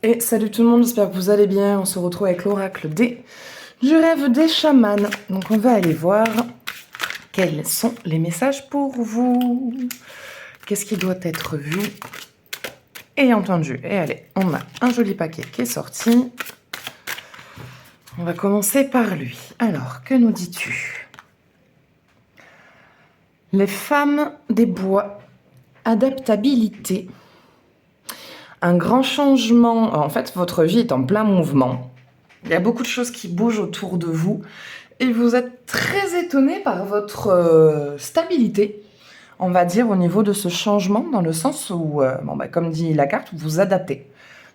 Et salut tout le monde, j'espère que vous allez bien. On se retrouve avec l'oracle du rêve des chamans. Donc on va aller voir quels sont les messages pour vous. Qu'est-ce qui doit être vu et entendu. Et allez, on a un joli paquet qui est sorti. On va commencer par lui. Alors, que nous dis-tu? Les femmes des bois. Adaptabilité. Un grand changement. En fait, votre vie est en plein mouvement. Il y a beaucoup de choses qui bougent autour de vous. Et vous êtes très étonné par votre stabilité, on va dire, au niveau de ce changement, dans le sens où, comme dit la carte, vous vous adaptez.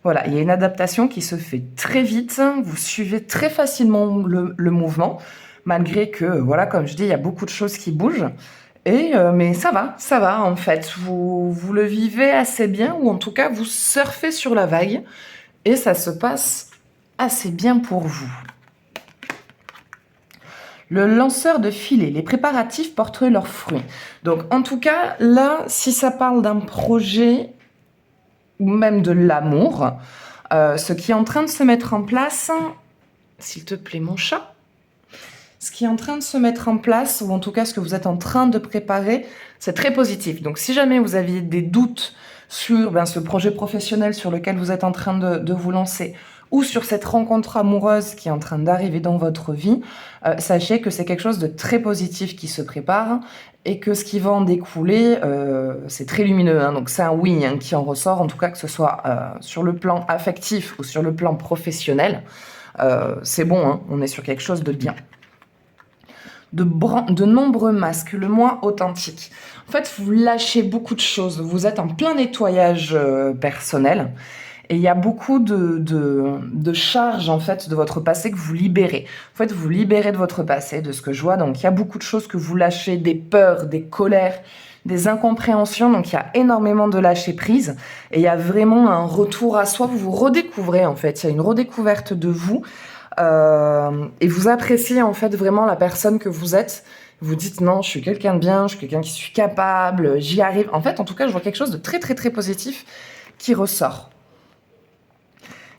Voilà, il y a une adaptation qui se fait très vite, vous suivez très facilement le mouvement, malgré que, voilà, comme je dis, il y a beaucoup de choses qui bougent. Mais ça va, en fait. Vous le vivez assez bien, ou en tout cas, vous surfez sur la vague, et ça se passe assez bien pour vous. Le lanceur de filet, les préparatifs porteraient leurs fruits. Donc, en tout cas, là, si ça parle d'un projet, ou même de l'amour, ce qui est en train de se mettre en place, s'il te plaît, mon chat, ce qui est en train de se mettre en place, ou en tout cas ce que vous êtes en train de préparer, c'est très positif. Donc si jamais vous aviez des doutes sur ce projet professionnel sur lequel vous êtes en train de vous lancer, ou sur cette rencontre amoureuse qui est en train d'arriver dans votre vie, sachez que c'est quelque chose de très positif qui se prépare, et que ce qui va en découler, c'est très lumineux, hein, donc c'est un oui qui en ressort, en tout cas que ce soit sur le plan affectif ou sur le plan professionnel, c'est bon, hein, on est sur quelque chose de bien. De nombreux masques, le moins authentique. En fait, vous lâchez beaucoup de choses. Vous êtes en plein nettoyage personnel. Et il y a beaucoup de charges, en fait, de votre passé que vous libérez. En fait, vous libérez de votre passé, de ce que je vois. Donc, il y a beaucoup de choses que vous lâchez, des peurs, des colères, des incompréhensions. Donc, il y a énormément de lâcher prise. Et il y a vraiment un retour à soi. Vous vous redécouvrez, en fait. Il y a une redécouverte de vous. Et vous appréciez en fait vraiment la personne que vous êtes. Vous dites non, je suis quelqu'un de bien, je suis quelqu'un qui suis capable, j'y arrive. En fait, en tout cas, je vois quelque chose de très très très positif qui ressort.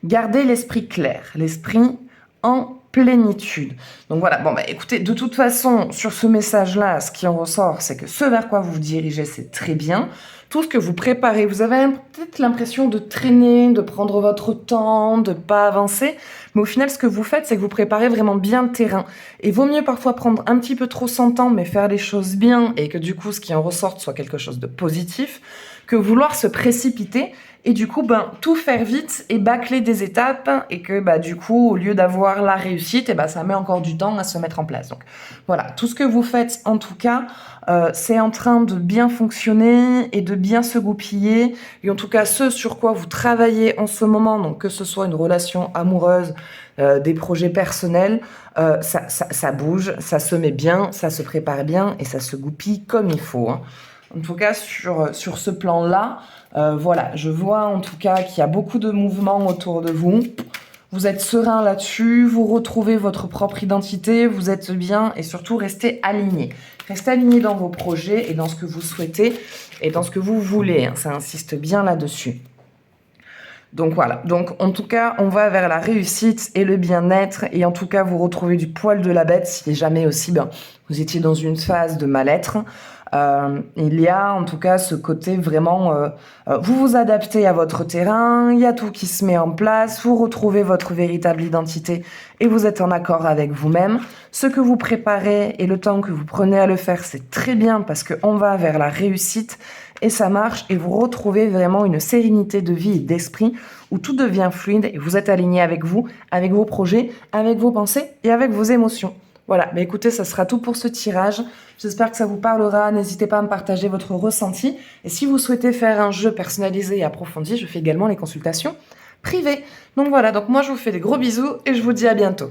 Gardez l'esprit clair, l'esprit en plénitude. Donc voilà, écoutez, de toute façon, sur ce message-là, ce qui en ressort, c'est que ce vers quoi vous vous dirigez, c'est très bien. Tout ce que vous préparez, vous avez peut-être l'impression de traîner, de prendre votre temps, de pas avancer, mais au final, ce que vous faites, c'est que vous préparez vraiment bien le terrain. Et vaut mieux parfois prendre un petit peu trop son temps, mais faire les choses bien, et que du coup, ce qui en ressorte soit quelque chose de positif, que vouloir se précipiter, et du coup, tout faire vite et bâcler des étapes, et que du coup, au lieu d'avoir la réussite, ça met encore du temps à se mettre en place. Donc voilà, tout ce que vous faites, en tout cas, c'est en train de bien fonctionner et de bien se goupiller. Et en tout cas, ce sur quoi vous travaillez en ce moment, donc que ce soit une relation amoureuse, des projets personnels, ça bouge, ça se met bien, ça se prépare bien et ça se goupille comme il faut, hein. En tout cas, sur ce plan-là, voilà, je vois en tout cas qu'il y a beaucoup de mouvements autour de vous. Vous êtes serein là-dessus, vous retrouvez votre propre identité, vous êtes bien et surtout restez aligné. Restez aligné dans vos projets et dans ce que vous souhaitez et dans ce que vous voulez, hein. Ça insiste bien là-dessus. Donc voilà, donc en tout cas, on va vers la réussite et le bien-être et en tout cas, vous retrouvez du poil de la bête si jamais aussi vous étiez dans une phase de mal-être. Il y a en tout cas ce côté vraiment, vous vous adaptez à votre terrain, il y a tout qui se met en place, vous retrouvez votre véritable identité et vous êtes en accord avec vous-même. Ce que vous préparez et le temps que vous prenez à le faire, c'est très bien parce qu'on va vers la réussite et ça marche et vous retrouvez vraiment une sérénité de vie et d'esprit où tout devient fluide et vous êtes aligné avec vous, avec vos projets, avec vos pensées et avec vos émotions. Voilà, écoutez, ça sera tout pour ce tirage. J'espère que ça vous parlera. N'hésitez pas à me partager votre ressenti. Et si vous souhaitez faire un jeu personnalisé et approfondi, je fais également les consultations privées. Donc voilà, moi je vous fais des gros bisous et je vous dis à bientôt.